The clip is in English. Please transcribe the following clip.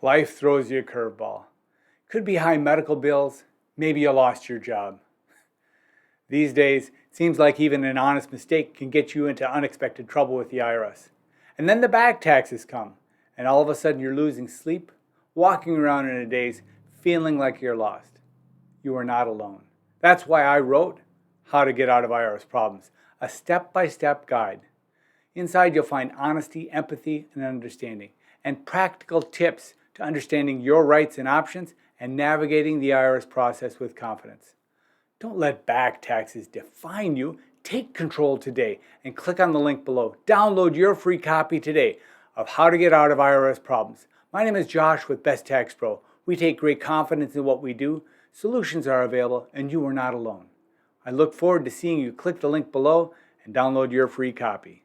Life throws you a curveball. Could be high medical bills, maybe you lost your job. These days, it seems like even an honest mistake can get you into unexpected trouble with the IRS. And then the back taxes come, and all of a sudden you're losing sleep, walking around in a daze, feeling like you're lost. You are not alone. That's why I wrote How to Get Out of IRS Problems, a step-by-step guide. Inside you'll find honesty, empathy, and understanding, and practical tips to understanding your rights and options and navigating the IRS process with confidence. Don't let back taxes define you. Take control today and click on the link below. Download your free copy today of How to Get Out of IRS Problems. My name is Josh with Best Tax Pro. We take great confidence in what we do. Solutions are available and you are not alone. I look forward to seeing you click the link below and download your free copy.